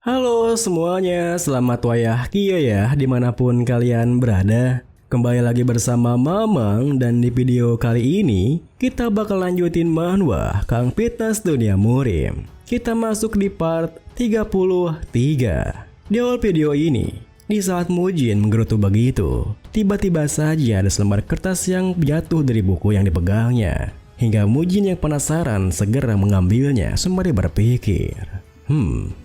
Halo semuanya, selamat wayah Kio ya dimanapun kalian berada. Kembali lagi bersama Mamang dan di video kali ini kita bakal lanjutin manhwa Kang Fitness Dunia Murim. Kita masuk di part 33. Di awal video ini, di saat Mujin menggerutu begitu, tiba-tiba saja ada selembar kertas yang jatuh dari buku yang dipegangnya. Hingga Mujin yang penasaran segera mengambilnya sembari berpikir,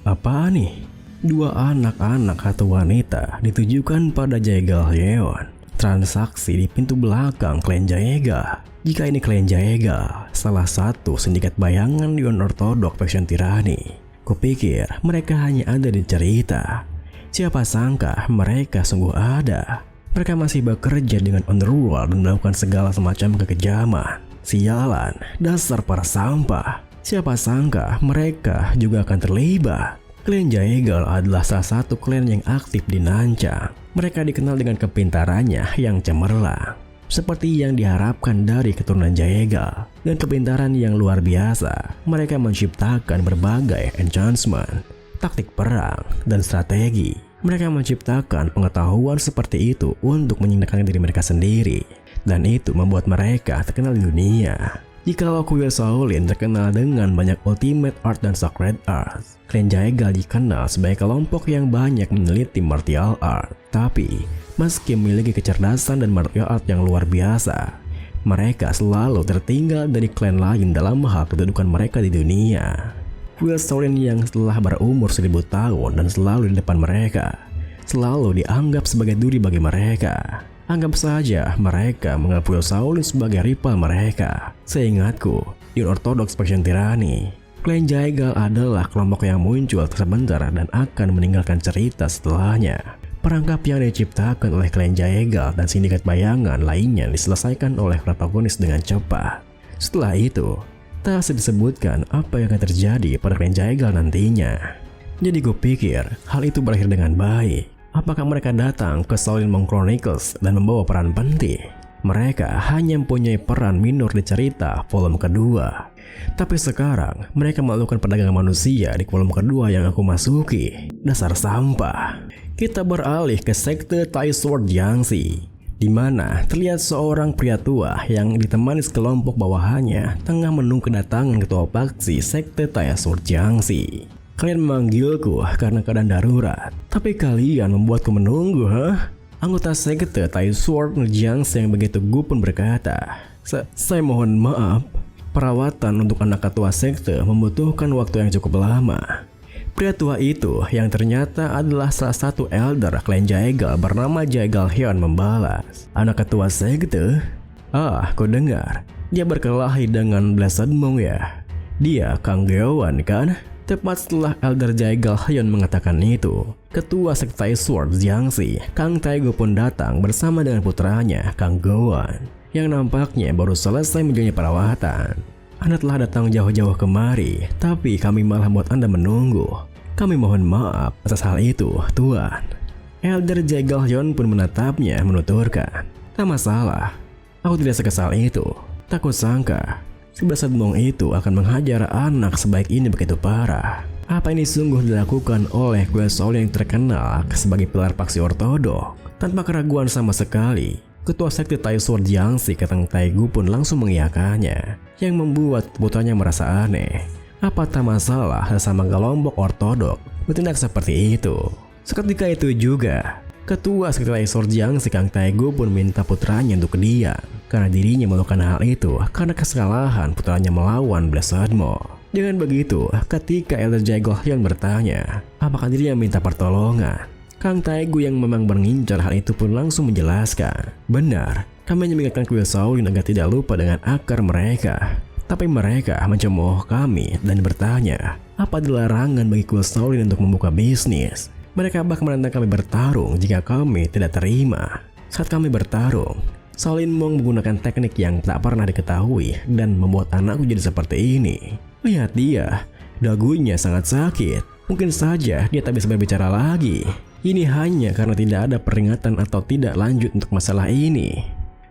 apa nih? Dua anak-anak atau wanita ditujukan pada Jaegal Yeon. Transaksi di pintu belakang klan Jaegal. Jika ini klan Jaegal, salah satu sindikat bayangan Yon Ortodok Faction Tirani. Kupikir mereka hanya ada di cerita. Siapa sangka mereka sungguh ada. Mereka masih bekerja dengan underworld dan melakukan segala semacam kekejaman. Sialan, dasar para sampah. Siapa sangka mereka juga akan terlibat. Klan Jaegal adalah salah satu klan yang aktif di Nancang. Mereka dikenal dengan kepintarannya yang cemerlang, seperti yang diharapkan dari keturunan Jaegal. Dan kepintaran yang luar biasa, mereka menciptakan berbagai enhancement, taktik perang, dan strategi. Mereka menciptakan pengetahuan seperti itu untuk menyingkirkan diri mereka sendiri. Dan itu membuat mereka terkenal di dunia. Jikalau kuil Shaolin terkenal dengan banyak ultimate art dan sacred art, klan Jaegal dikenal sebagai kelompok yang banyak meneliti martial art. Tapi, meski memiliki kecerdasan dan martial art yang luar biasa, mereka selalu tertinggal dari klan lain dalam hal kedudukan mereka di dunia. Kuil Shaolin yang telah berumur 1000 tahun dan selalu di depan mereka, selalu dianggap sebagai duri bagi mereka. Anggap saja mereka menganggap kuil Shaolin sebagai rival mereka. Seingatku, Yon Orthodox Faction Tirani, klan Jaegal adalah kelompok yang muncul sebentar dan akan meninggalkan cerita setelahnya. Perangkap yang diciptakan oleh klan Jaegal dan sindikat bayangan lainnya diselesaikan oleh protagonis dengan cepat. Setelah itu, tak disebutkan apa yang akan terjadi pada klan Jaegal nantinya. Jadi gue pikir hal itu berakhir dengan baik. Apakah mereka datang ke Shaolin Monk Chronicles dan membawa peran penting? Mereka hanya mempunyai peran minor di cerita volume kedua. Tapi sekarang mereka melakukan perdagangan manusia di volume kedua yang aku masuki. Dasar sampah. Kita beralih ke sekte Tai Sword Jiangxi, di mana terlihat seorang pria tua yang ditemani sekelompok bawahannya tengah menunggu kedatangan ketua faksi sekte Tai Sword Jiangxi. Kalian memanggilku karena keadaan darurat, tapi kalian membuatku menunggu, Anggota sekte Tai Sword Jiangxi yang begitu gupun berkata, Saya mohon maaf, perawatan untuk anak ketua sekte membutuhkan waktu yang cukup lama. Pria tua itu yang ternyata adalah salah satu elder klan Jaegal bernama Jaegal Hyun membalas. Anak ketua sekte? Kau dengar, dia berkelahi dengan Blessed Monk ya? Dia Kang Geowan kan? Tepat setelah Elder Jaegal Hyun mengatakan itu, ketua sekte Tai Sword Jiangxi, Kang Taegu pun datang bersama dengan putranya, Kang Gowan, yang nampaknya baru selesai menjalani perawatan. Anda telah datang jauh-jauh kemari, tapi kami malah buat Anda menunggu. Kami mohon maaf atas hal itu, Tuan. Elder Jaegal Hyun pun menatapnya menuturkan, tak masalah, aku tidak sekesal itu. Tak kusangka si Blessed Monk itu akan menghajar anak sebaik ini begitu parah. Apa ini sungguh dilakukan oleh kuil Shaolin yang terkenal sebagai pilar faksi ortodok? Tanpa keraguan sama sekali, ketua sekte Tai Sword Jiangxi Kang Taegu pun langsung mengiyakannya, yang membuat putranya merasa aneh. Apa tak masalah sama kelompok ortodok bertindak seperti itu? Seketika itu juga, ketua sekte Tai Sword Jiangxi Kang Taegu pun minta putranya untuk diam, karena dirinya melakukan hal itu karena kesalahan putranya melawan Blessed Monk. Dengan begitu, ketika Elder Jaegal Hyun bertanya apakah dirinya minta pertolongan, Kang Taegu yang memang mengincar hal itu pun langsung menjelaskan, benar, kami hanya mengingatkan kuil Shaolin agar tidak lupa dengan akar mereka. Tapi mereka mencemooh kami dan bertanya, apa larangan bagi kuil Shaolin untuk membuka bisnis? Mereka bahkan menantang kami bertarung jika kami tidak terima. Saat kami bertarung, Shaolin Monk menggunakan teknik yang tak pernah diketahui dan membuat anakku jadi seperti ini. Lihat dia, dagunya sangat sakit. Mungkin saja dia tak bisa berbicara lagi. Ini hanya karena tidak ada peringatan atau tidak lanjut untuk masalah ini.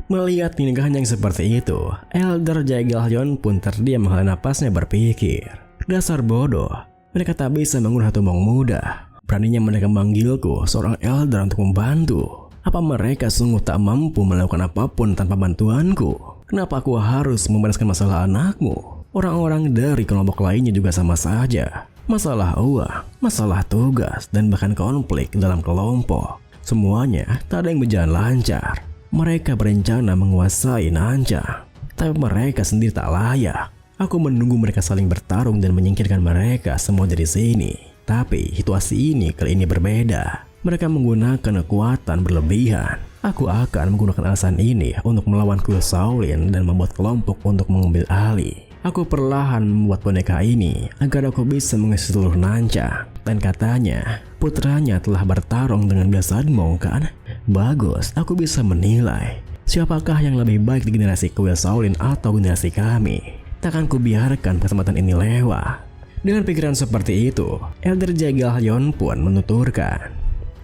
Melihat tindakan yang seperti itu, Elder Jaegal Hyun pun terdiam menghela napasnya berpikir, dasar bodoh. Mereka tak bisa mengurus tumbang muda. Beraninya mereka memanggilku seorang elder untuk membantu. Apa mereka sungguh tak mampu melakukan apapun tanpa bantuanku? Kenapa aku harus membereskan masalah anakmu? Orang-orang dari kelompok lainnya juga sama saja. Masalah uang, masalah tugas, dan bahkan konflik dalam kelompok. Semuanya tak ada yang berjalan lancar. Mereka berencana menguasai Nanjang, tapi mereka sendiri tak layak. Aku menunggu mereka saling bertarung dan menyingkirkan mereka semua dari sini. Tapi situasi ini kali ini berbeda. Mereka menggunakan kekuatan berlebihan. Aku akan menggunakan alasan ini untuk melawan kuil Shaolin dan membuat kelompok untuk mengambil alih. Aku perlahan membuat boneka ini agar aku bisa mengisi seluruh Nanjang. Dan katanya, putranya telah bertarung dengan Blasadmong kan? Bagus, aku bisa menilai siapakah yang lebih baik di generasi kuil Shaolin atau generasi kami. Takkan kubiarkan kesempatan ini lewat. Dengan pikiran seperti itu, Elder Jagalyon pun menuturkan,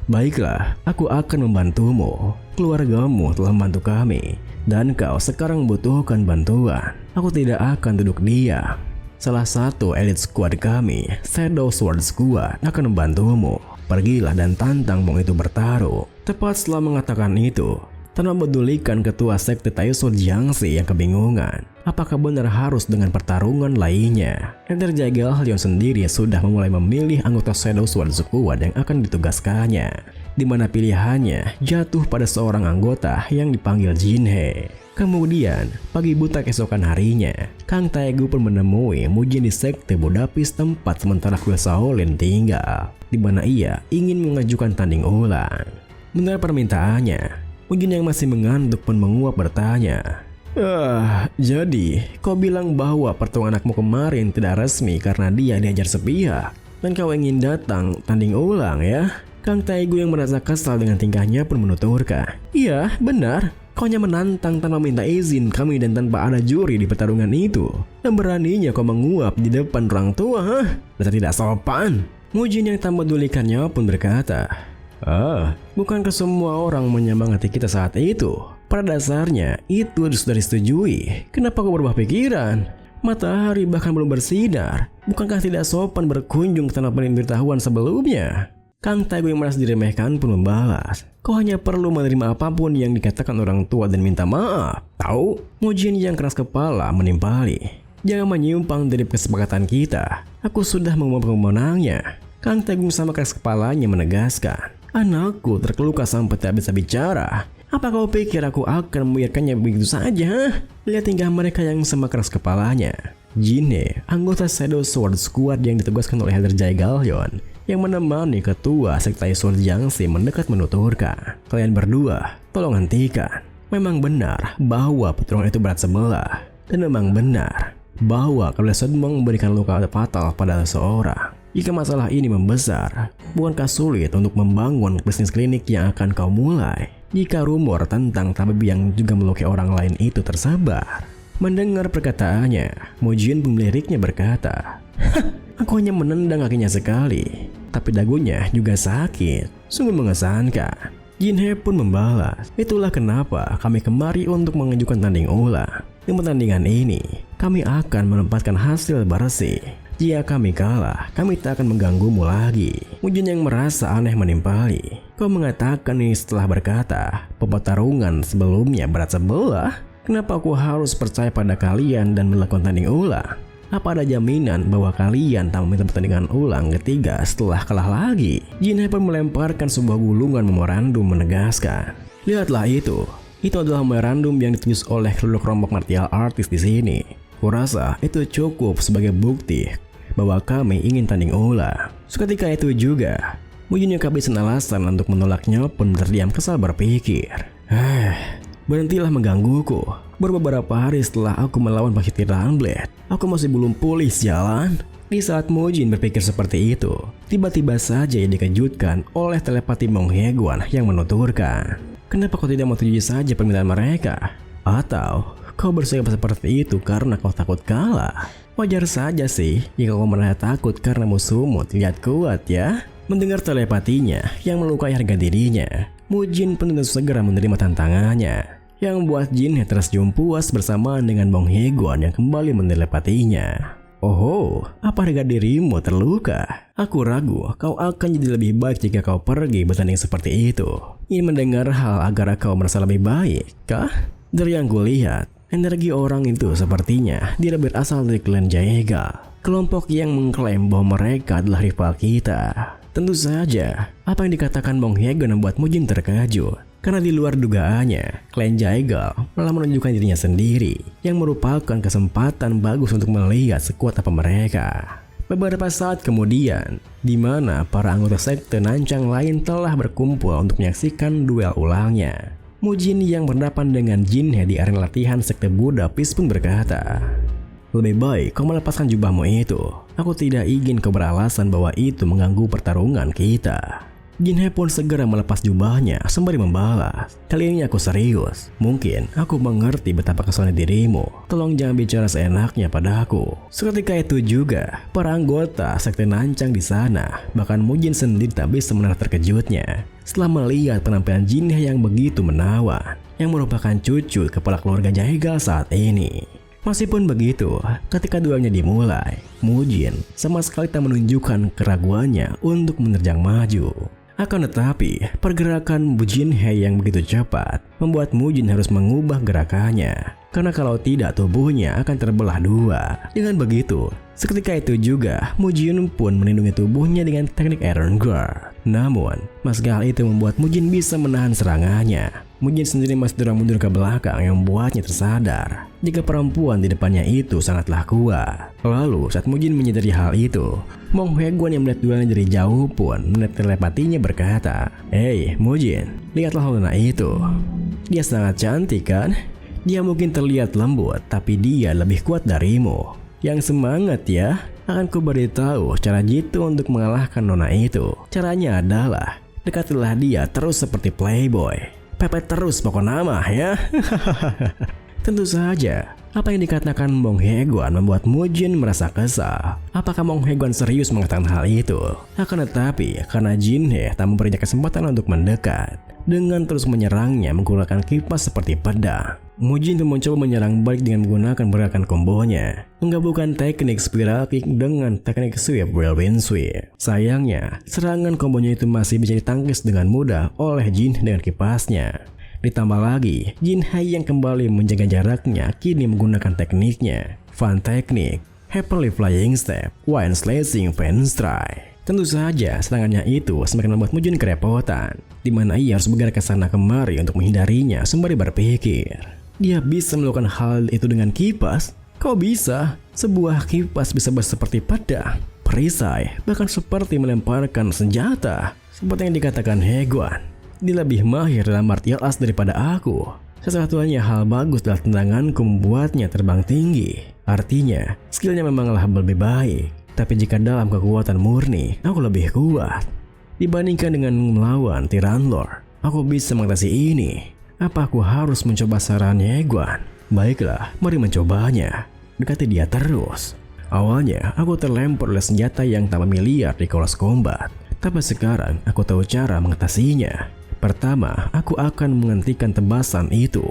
"Baiklah, aku akan membantumu. Keluargamu telah membantu kami, dan kau sekarang membutuhkan bantuan. Aku tidak akan duduk diam. Salah satu elit squad kami, Shadow Sword Squad, akan membantumu. Pergilah dan tantang Mong itu bertaruh." Tepat setelah mengatakan itu, tanpa memedulikan ketua sekte Taisho Jiangxi yang kebingungan, apakah benar harus dengan pertarungan lainnya. Elder Jagalyon sendiri sudah memulai memilih anggota Shadow Sword Squad yang akan ditugaskannya, di mana pilihannya jatuh pada seorang anggota yang dipanggil Jinhe. Kemudian, pagi buta keesokan harinya, Kang Taegu pun menemui Mujin di sekte Budapest tempat sementara kuil Shaolin tinggal, di mana ia ingin mengajukan tanding ulang. Mendengar permintaannya, Mujin yang masih mengantuk pun menguap bertanya, "Jadi kau bilang bahwa pertemuan anakmu kemarin tidak resmi karena dia diajar sepihak, dan kau ingin datang tanding ulang ya?" Kang Taegu yang merasa kesal dengan tingkahnya pun menuturkan, "Iya, benar. Kau hanya menantang tanpa minta izin kami dan tanpa ada juri di pertarungan itu. Dan beraninya kau menguap di depan orang tua, Dasar tidak sopan." Mujin yang tak medulikannya pun berkata, "Bukankah semua orang menyemangati kita saat itu? Pada dasarnya itu sudah disetujui. Kenapa kau berubah pikiran? Matahari bahkan belum bersinar. Bukankah tidak sopan berkunjung tanpa pemberitahuan sebelumnya?" Kang Taegu yang merasa diremehkan pun membalas, "Kau hanya perlu menerima apapun yang dikatakan orang tua dan minta maaf. Tahu?" Mujin yang keras kepala menimpali, "Jangan menyimpang dari kesepakatan kita. Aku sudah mengumumkan pemenangnya." Kang Taegu sama keras kepalanya menegaskan, "Anakku terkeluka sampai tak bisa bicara. Apa kau pikir aku akan membiarkannya begitu saja? Lihat tingkah mereka yang sama keras kepalanya." Jinhe, anggota Shadow Sword Squad yang ditugaskan oleh Elder Jagalyon, yang menemani ketua sekte Taisho Jiangxi mendekat menuturkan, "Kalian berdua, tolong hentikan. Memang benar bahwa pertarungan itu berat sebelah. Dan memang benar bahwa Blasadmong memberikan luka fatal pada seseorang. Jika masalah ini membesar, bukankah sulit untuk membangun bisnis klinik yang akan kau mulai? Jika rumor tentang tabib yang juga melukai orang lain itu tersebar." Mendengar perkataannya, Mujin pemiliriknya berkata, "Aku hanya menendang kakinya sekali, tapi dagunya juga sakit. Sungguh mengesankan." Jinhe pun membalas, "Itulah kenapa kami kemari untuk mengajukan tanding ulang. Di pertandingan ini, kami akan menempatkan hasil bersih. Jika kami kalah, kami tak akan mengganggumu lagi." Mujin yang merasa aneh menimpali, "Kau mengatakan ini setelah berkata pertarungan sebelumnya berat sebelah? Kenapa aku harus percaya pada kalian dan melakukan tanding ulang? Apa ada jaminan bahwa kalian tak meminta pertandingan ulang ketiga setelah kalah lagi?" Jinhe pun melemparkan sebuah gulungan memorandum menegaskan, "Lihatlah itu. Itu adalah memorandum yang ditulis oleh seluruh kelompok martial artis di sini. Kurasa itu cukup sebagai bukti bahwa kami ingin tanding ulang." Seketika itu juga, Mujin yang kehabisan alasan untuk menolaknya pun terdiam kesal berpikir, "Berhentilah menggangguku. Baru beberapa hari setelah aku melawan Pakcik Blade, aku masih belum pulih sialan." Di saat Mujin berpikir seperti itu, tiba-tiba saja ia dikejutkan oleh telepati Mong Heguan yang menuturkan, "Kenapa kau tidak menyetujui saja permintaan mereka? Atau kau bersikap seperti itu karena kau takut kalah? Wajar saja sih jika kau merasa takut karena musuhmu terlihat kuat ya." Mendengar telepatinya yang melukai harga dirinya, Mujin pun segera menerima tantangannya, yang membuat Jinhe tersenyum puas bersamaan dengan Mong Heguan yang kembali menelepatinya. Oh, apa harga dirimu terluka? Aku ragu kau akan jadi lebih baik jika kau pergi bertanding seperti itu. Ingin mendengar hal agar kau merasa lebih baik, kah? Dari yang kulihat, energi orang itu sepertinya dia berasal dari klan Jaegal, kelompok yang mengklaim bahwa mereka adalah rival kita. Tentu saja, apa yang dikatakan Bong Hyegon membuat Mujin terkejut. Karena di luar dugaannya, klan Jaegal malah menunjukkan dirinya sendiri, yang merupakan kesempatan bagus untuk melihat sekuat apa mereka. Beberapa saat kemudian, di mana para anggota sekte Nancang lain telah berkumpul untuk menyaksikan duel ulangnya, Mujin yang berhadapan dengan Jinhe di arena latihan sekte Buddha Peace pun berkata, "Lebih baik kau melepaskan jubahmu itu. Aku tidak ingin kau beralasan bahwa itu mengganggu pertarungan kita." Jinhe pun segera melepas jubahnya sembari membalas, "Kali ini aku serius. Mungkin aku mengerti betapa kesalnya dirimu. Tolong jangan bicara seenaknya padaku." Seketika itu juga, para anggota sekte Nancang di sana, bahkan Mujin sendiri tak bisa menahan terkejutnya setelah melihat penampilan Jinhe yang begitu menawan, yang merupakan cucu kepala keluarga Jaegal saat ini. Meskipun begitu, ketika duelnya dimulai, Mujin sama sekali tak menunjukkan keraguannya untuk menerjang maju. Akan tetapi, pergerakan Jinhe yang begitu cepat membuat Mujin harus mengubah gerakannya. Karena kalau tidak, tubuhnya akan terbelah dua. Dengan begitu, seketika itu juga Mujin pun melindungi tubuhnya dengan teknik Iron Guard. Namun, meski hal itu membuat Mujin bisa menahan serangannya, Mujin sendiri masih dorong mundur ke belakang yang membuatnya tersadar jika perempuan di depannya itu sangatlah kuat. Lalu saat Mujin menyadari hal itu, Bong Hyegon yang melihat duelnya dari jauh pun mendengar telepatinya berkata, "Hei Mujin, lihatlah nona itu. Dia sangat cantik kan? Dia mungkin terlihat lembut, tapi dia lebih kuat darimu. Yang semangat ya, akan kuberitahu cara jitu untuk mengalahkan nona itu. Caranya adalah dekatilah dia terus seperti playboy. Pepet terus pokok nama ya." Tentu saja, apa yang dikatakan Bong Hyegon membuat Mujin merasa kesal. Apakah Bong Hyegon serius mengatakan hal itu? Akan tetapi, karena Jinhe tak memberinya kesempatan untuk mendekat, dengan terus menyerangnya menggunakan kipas seperti pedang, Mujin pun mencoba menyerang balik dengan menggunakan gerakan kombonya, menggabungkan teknik spiral kick dengan teknik sweep whirlwind sweep. Sayangnya, serangan kombonya itu masih bisa ditangkis dengan mudah oleh Jin dengan kipasnya. Ditambah lagi, Jinhe yang kembali menjaga jaraknya kini menggunakan tekniknya, Fan Teknik, Heavenly Flying Step, Wind Slashing Fan Strike. Tentu saja serangannya itu semakin membuat Mujin kerepotan, di mana ia harus bergerak ke sana kemari untuk menghindarinya sembari berpikir, dia bisa melakukan hal itu dengan kipas? Kok bisa? Sebuah kipas bisa seperti pedang, perisai, bahkan seperti melemparkan senjata. Seperti yang dikatakan Hyegon, dia lebih mahir dalam martial arts daripada aku. Satu-satunya hal bagus dalam tendanganku membuatnya terbang tinggi. Artinya, skillnya memanglah lebih baik. Tapi jika dalam kekuatan murni, aku lebih kuat. Dibandingkan dengan melawan Tiran Lord, aku bisa mengatasi ini. Apa aku harus mencoba sarannya Hyegon? Baiklah, mari mencobanya. Dekati dia terus. Awalnya, aku terlempar oleh senjata yang tak familiar di kelas combat. Tapi sekarang, aku tahu cara mengatasinya. Pertama, aku akan menghentikan tebasan itu.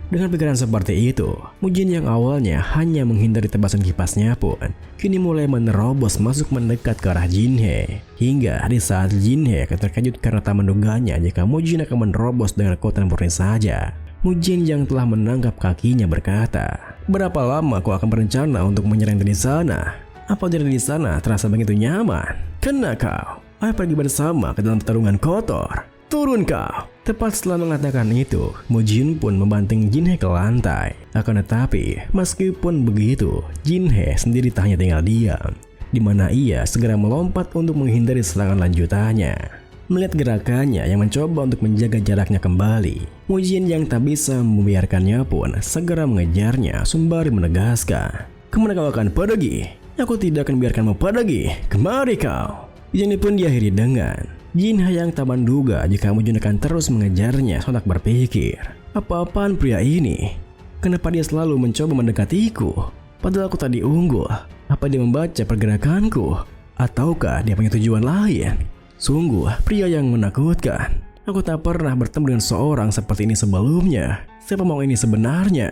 Dengan pikiran seperti itu, Mujin yang awalnya hanya menghindari tebasan kipasnya pun kini mulai menerobos masuk mendekat ke arah Jinhe. Hingga di saat Jinhe terkejut karena tak menduganya jika Mujin akan menerobos dengan kekuatan murni saja, Mujin yang telah menangkap kakinya berkata, "Berapa lama kau akan berencana untuk menyerang dari sana? Apa dari sana terasa begitu nyaman? Kena kau. Ayo pergi bersama ke dalam pertarungan kotor. Turun kau." Tepat setelah mengatakan itu, Mujin pun membanting Jinhe ke lantai. Akan tetapi, meskipun begitu, Jinhe sendiri tak hanya tinggal diam, di mana ia segera melompat untuk menghindari serangan lanjutannya. Melihat gerakannya yang mencoba untuk menjaga jaraknya kembali, Mujin yang tak bisa membiarkannya pun segera mengejarnya sembari menegaskan, "Kemana kau akan pergi? Aku tidak akan biarkanmu pergi. Kemari kau." Ini pun diakhiri dengan Jinhe yang tak menduga jika Mujin akan terus mengejarnya sontak berpikir, apa-apaan pria ini? Kenapa dia selalu mencoba mendekatiku? Padahal aku tadi unggul. Apa dia membaca pergerakanku? Ataukah dia punya tujuan lain? Sungguh pria yang menakutkan. Aku tak pernah bertemu dengan seorang seperti ini sebelumnya. Siapa mau ini sebenarnya?